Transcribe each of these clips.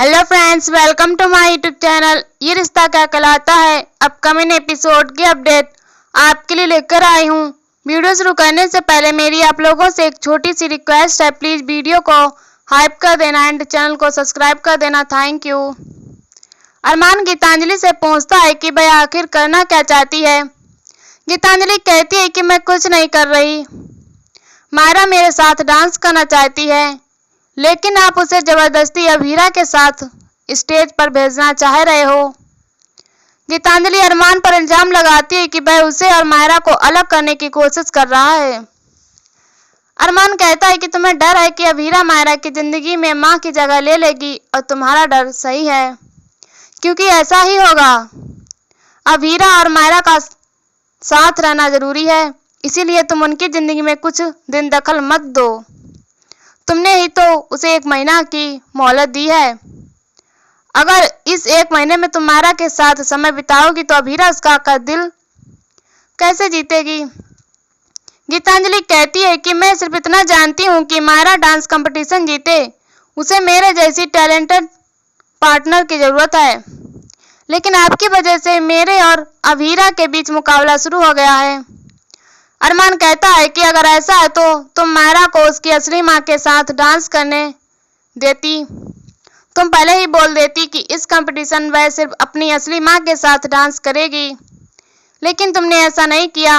Hello friends, welcome to my YouTube channel. ये रिश्ता क्या कहलाता है अपकमिंग एपिसोड की अपडेट आपके लिए लेकर आई हूँ। वीडियो शुरू करने से पहले मेरी आप लोगों से एक छोटी सी रिक्वेस्ट है, प्लीज़ वीडियो को हाइप कर देना एंड चैनल को सब्सक्राइब कर देना। Thank you. अरमान गीतांजलि से पूछता है कि भाई आखिर करना क्या चाहती है। गीतांजलि कहती है कि मैं कुछ नहीं कर रही, मायरा मेरे साथ डांस करना चाहती है, लेकिन आप उसे जबरदस्ती अभीरा के साथ स्टेज पर भेजना चाह रहे हो। गीतांजलि अरमान पर इल्जाम लगाती है कि वह उसे और मायरा को अलग करने की कोशिश कर रहा है। अरमान कहता है कि तुम्हें डर है कि अभीरा मायरा की जिंदगी में मां की जगह ले लेगी, और तुम्हारा डर सही है, क्योंकि ऐसा ही होगा। अभीरा और मायरा का साथ रहना जरूरी है, इसीलिए तुम उनकी जिंदगी में कुछ दिन दखल मत दो। तुमने ही तो उसे 1 महीना की मोहलत दी है। अगर इस 1 महीने में तुम मायरा के साथ समय बिताओगी तो अभीरा उसका दिल कैसे जीतेगी। गीतांजलि कहती है कि मैं सिर्फ इतना जानती हूँ कि मायरा डांस कंपटीशन जीते, उसे मेरे जैसी टैलेंटेड पार्टनर की जरूरत है, लेकिन आपकी वजह से मेरे और अभीरा के बीच मुकाबला शुरू हो गया है। अरमान कहता है कि अगर ऐसा है तो तुम मायरा को उसकी असली मां के साथ डांस करने देती। तुम पहले ही बोल देती कि इस कंपटीशन वह सिर्फ अपनी असली मां के साथ डांस करेगी, लेकिन तुमने ऐसा नहीं किया।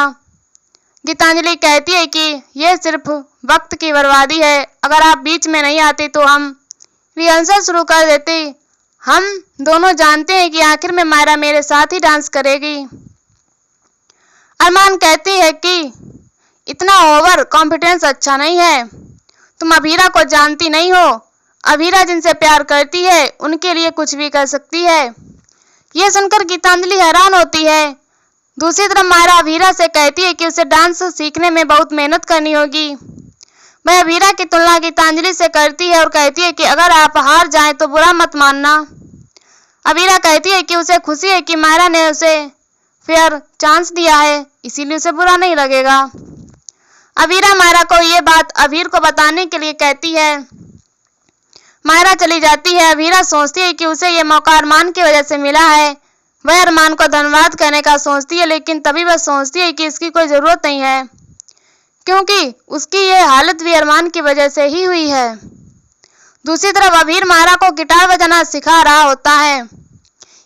गीतांजलि कहती है कि यह सिर्फ वक्त की बर्बादी है। अगर आप बीच में नहीं आती तो हम रिहर्सल शुरू कर देते। हम दोनों जानते हैं कि आखिर में मायरा मेरे साथ ही डांस करेगी। अरमान कहती है कि इतना ओवर कॉन्फिडेंस अच्छा नहीं है, तुम अभीरा को जानती नहीं हो। अभीरा जिनसे प्यार करती है उनके लिए कुछ भी कर सकती है। यह सुनकर गीतांजलि हैरान होती है। दूसरी तरफ मायरा अभीरा से कहती है कि उसे डांस सीखने में बहुत मेहनत करनी होगी। वह अभीरा की तुलना गीतांजलि से करती है और कहती है कि अगर आप हार जाएं तो बुरा मत मानना। अभीरा कहती है कि उसे खुशी है कि मायरा ने उसे फेयर चांस दिया है, इसीलिए उसे बुरा नहीं लगेगा। अभीरा मायरा को ये बात अभीर को बताने के लिए कहती है। मायरा चली जाती है। अभीरा सोचती है कि उसे ये मौका अरमान की वजह से मिला है। वह अरमान को धन्यवाद कहने का सोचती है, लेकिन तभी वह सोचती है कि इसकी कोई जरूरत नहीं है, क्योंकि उसकी ये हालत भी अरमान की वजह से ही हुई है। दूसरी तरफ अभीर मायरा को गिटार बजाना सिखा रहा होता है।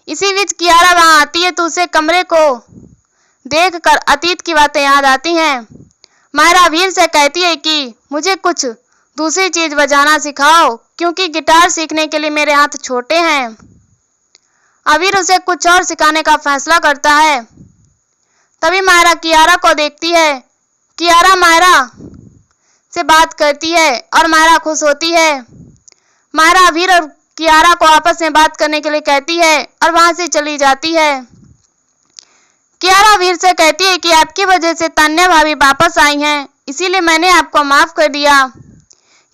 इसी बीच कियारा वहां आती है तो उसे कमरे को देखकर अतीत की बातें याद आती हैं। मायरा अभीर से कहती है कि मुझे कुछ दूसरी चीज बजाना सिखाओ, क्योंकि गिटार सीखने के लिए मेरे हाथ छोटे हैं। अभीर उसे कुछ और सिखाने का फैसला करता है। तभी मायरा कियारा को देखती है। कियारा मायरा से बात करती है और मायरा खुश होती है। मायरा अभीर और कियारा को आपस में बात करने के लिए कहती है और वहां से चली जाती है। कियारा अभीर से कहती है कि आपकी वजह से तान्या भाभी वापस आई हैं, इसीलिए मैंने आपको माफ कर दिया।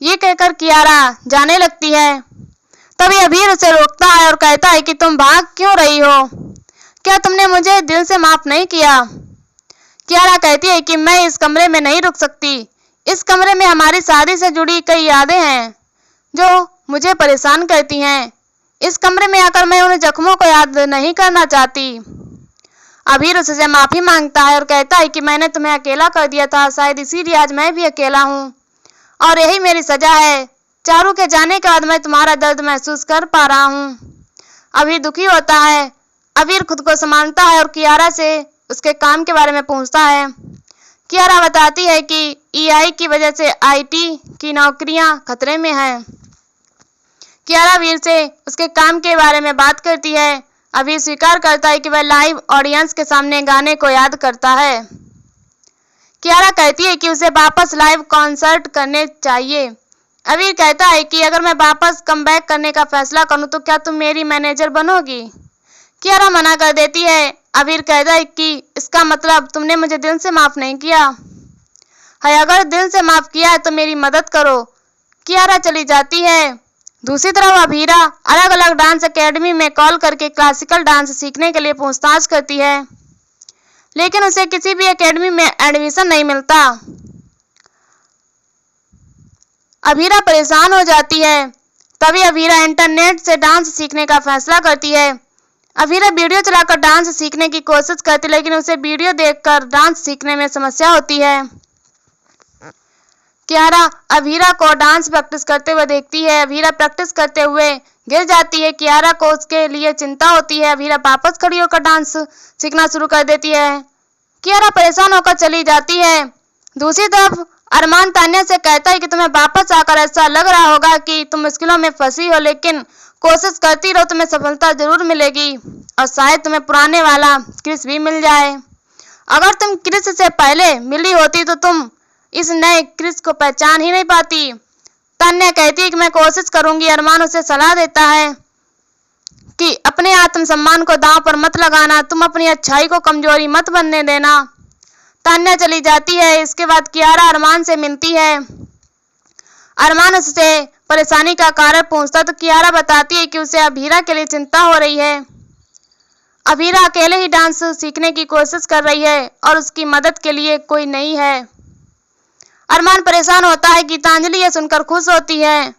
ये कहकर कियारा जाने लगती है। तभी अभीर उसे रोकता है और कहता है कि तुम भाग क्यों रही हो, क्या तुमने मुझे दिल से माफ नहीं किया। कियारा कहती है कि मैं इस कमरे में नहीं रुक सकती। इस कमरे में हमारी शादी से जुड़ी कई यादें हैं जो मुझे परेशान करती हैं। इस कमरे में आकर मैं उन जख्मों को याद नहीं करना चाहती। अभीर उससे माफी मांगता है और कहता है कि मैंने तुम्हें अकेला कर दिया था, शायद इसीलिए आज मैं भी अकेला हूँ और यही मेरी सजा है। चारू के जाने के बाद मैं तुम्हारा दर्द महसूस कर पा रहा हूँ। अभीर दुखी होता है। अभीर खुद को संभालता है और कियारा से उसके काम के बारे में पूछता है। कियारा बताती है कि EI की वजह से IT की नौकरियां खतरे में हैं। कियारा अभीर से उसके काम के बारे में बात करती है। अभीर स्वीकार करता है कि वह लाइव ऑडियंस के सामने गाने को याद करता है। कियारा कहती है कि उसे वापस लाइव कॉन्सर्ट करने चाहिए। अभीर कहता है कि अगर मैं वापस कमबैक करने का फैसला करूं तो क्या तुम मेरी मैनेजर बनोगी। कियारा मना कर देती है। अभीर कहता है कि इसका मतलब तुमने मुझे दिल से माफ नहीं किया है, अगर दिल से माफ किया है तो मेरी मदद करो। कियारा चली जाती है। दूसरी तरफ अभीरा अलग अलग डांस एकेडमी में कॉल करके क्लासिकल डांस सीखने के लिए पूछताछ करती है, लेकिन उसे किसी भी एकेडमी में एडमिशन नहीं मिलता। अभीरा परेशान हो जाती है। तभी अभीरा इंटरनेट से डांस सीखने का फैसला करती है। अभीरा वीडियो चलाकर डांस सीखने की कोशिश करती है, लेकिन उसे वीडियो देखकर डांस सीखने में समस्या होती है। कियारा अभीरा को डांस प्रैक्टिस करते हुए देखती है। अभीरा प्रैक्टिस करते हुए गिर जाती है। कियारा को उसके लिए चिंता होती है। अभीरा वापस खड़ी होकर डांस सीखना शुरू कर देती है। कियारा परेशान होकर चली जाती है। दूसरी तरफ अरमान तान्या से कहता है कि तुम्हें वापस आकर ऐसा लग रहा होगा कि तुम मुश्किलों में फंसी हो, लेकिन कोशिश करती रहो, तुम्हें सफलता जरूर मिलेगी और शायद तुम्हें पुराने वाला क्रिस भी मिल जाए। अगर तुम क्रिस से पहले मिली होती तो तुम इस नए क्रिस को पहचान ही नहीं पाती। तान्या कहती है कि मैं कोशिश करूंगी। अरमान उसे सलाह देता है कि अपने आत्मसम्मान को दांव पर मत लगाना, तुम अपनी अच्छाई को कमजोरी मत बनने देना। तान्या चली जाती है। इसके बाद कियारा अरमान से मिलती है। अरमान उससे परेशानी का कारण पूछता तो कियारा बताती है कि उसे अभीरा के लिए चिंता हो रही है। अभीरा अकेले ही डांस सीखने की कोशिश कर रही है और उसकी मदद के लिए कोई नहीं है। अरमान परेशान होता है। गीतांजलि यह सुनकर खुश होती है।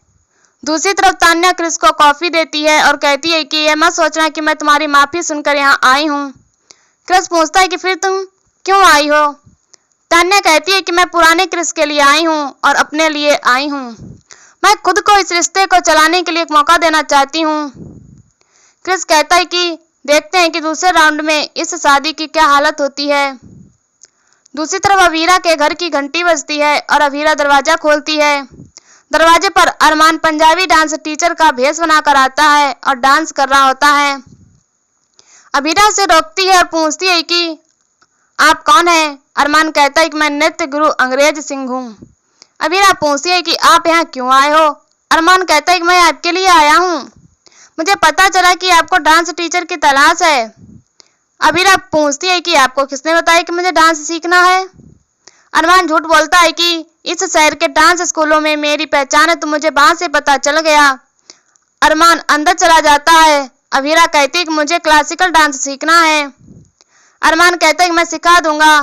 दूसरी तरफ तान्या क्रिस को कॉफी देती है और कहती है कि यह मत सोचना कि मैं तुम्हारी माफी सुनकर यहाँ आई हूँ। क्रिस पूछता है कि फिर तुम क्यों आई हो? तान्या कहती है कि मैं पुराने क्रिस के लिए आई हूँ और अपने लिए आई हूँ। मैं खुद को इस रिश्ते को चलाने के लिए एक मौका देना चाहती हूँ। क्रिस कहता है कि देखते हैं कि दूसरे राउंड में इस शादी की क्या हालत होती है। दूसरी तरफ अभीरा के घर की घंटी बजती है और अभीरा दरवाजा खोलती है। दरवाजे पर अरमान पंजाबी डांस टीचर का भेष बनाकर आता है और डांस कर रहा होता है। अभीरा उसे रोकती है और पूछती है कि आप कौन हैं? अरमान कहता है कि मैं नृत्य गुरु अंग्रेज सिंह हूँ। अभीरा पूछती है कि आप यहाँ क्यों आए हो? अरमान कहता है कि मैं आपके लिए आया हूँ, मुझे पता चला कि आपको डांस टीचर की तलाश है। अभीरा पूछती है कि आपको किसने बताया कि मुझे डांस सीखना है? अरमान झूठ बोलता है कि इस शहर के डांस स्कूलों में मेरी पहचान है, तो मुझे वहां से पता चल गया। अरमान अंदर चला जाता है। अभीरा कहती है कि मुझे क्लासिकल डांस सीखना है। अरमान कहता है कि मैं सिखा दूंगा।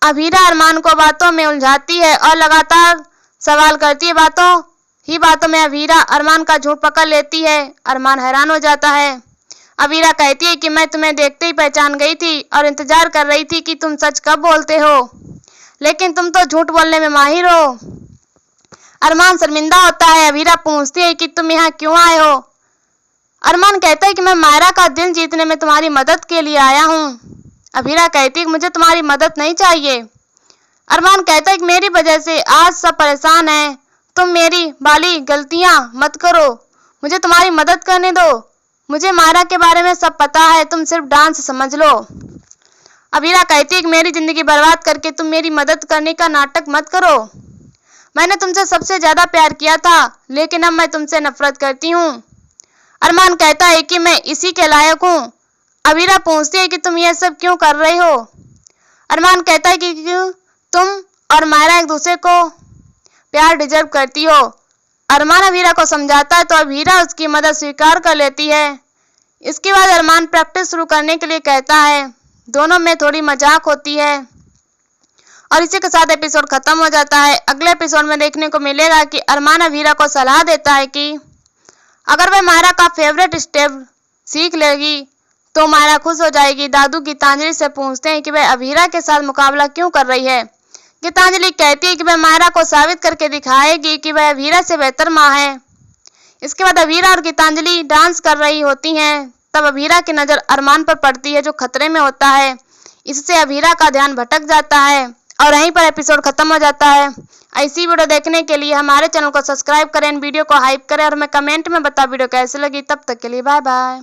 अभीरा अरमान को बातों में उलझाती है और लगातार सवाल करती है। बातों में अभीरा अरमान का झूठ पकड़ लेती है। अरमान हैरान हो जाता है। अभीरा कहती है कि मैं तुम्हें देखते ही पहचान गई थी और इंतजार कर रही थी कि तुम सच कब बोलते हो, लेकिन तुम तो झूठ बोलने में माहिर हो। अरमान शर्मिंदा होता है। अभीरा पूछती है कि तुम यहाँ क्यों आए हो? अरमान कहता है कि मैं मायरा का दिल जीतने में तुम्हारी मदद के लिए आया हूँ। अभीरा कहती है कि मुझे तुम्हारी मदद नहीं चाहिए। अरमान कहता है कि मेरी वजह से आज सब परेशान हैं, तुम मेरी वाली गलतियां मत करो, मुझे तुम्हारी मदद करने दो, मुझे मायरा के बारे में सब पता है, तुम सिर्फ डांस समझ लो। अभीरा कहती है कि मेरी जिंदगी बर्बाद करके तुम मेरी मदद करने का नाटक मत करो। मैंने तुमसे सबसे ज्यादा प्यार किया था, लेकिन अब मैं तुमसे नफरत करती हूँ। अरमान कहता है कि मैं इसी के लायक हूँ। अभीरा पूछती है कि तुम यह सब क्यों कर रहे हो? अरमान कहता है कि क्यों तुम और मायरा एक दूसरे को प्यार डिजर्व करती हो। अरमान अभीरा को समझाता है तो अभीरा उसकी मदद स्वीकार कर लेती है। इसके बाद अरमान प्रैक्टिस शुरू करने के लिए कहता है। दोनों में थोड़ी मजाक होती है और इसी के साथ एपिसोड खत्म हो जाता है। अगले एपिसोड में देखने को मिलेगा कि अरमान अभीरा को सलाह देता है कि अगर वह मायरा का फेवरेट स्टेप सीख लेगी तो मायरा खुश हो जाएगी। दादू गीतांजलि से पूछते हैं कि वह अभीरा के साथ मुकाबला क्यों कर रही है। गीतांजलि कहती है कि वह मायरा को साबित करके दिखाएगी कि वह अभीरा से बेहतर माँ है। इसके बाद अभीरा और गीतांजलि डांस कर रही होती हैं। तब अभीरा की नज़र अरमान पर पड़ती है जो खतरे में होता है। इससे अभीरा का ध्यान भटक जाता है और यहीं पर एपिसोड खत्म हो जाता है। ऐसी वीडियो देखने के लिए हमारे चैनल को सब्सक्राइब करें, वीडियो को हाइप करें और हमें कमेंट में बता वीडियो कैसे लगी। तब तक के लिए बाय बाय।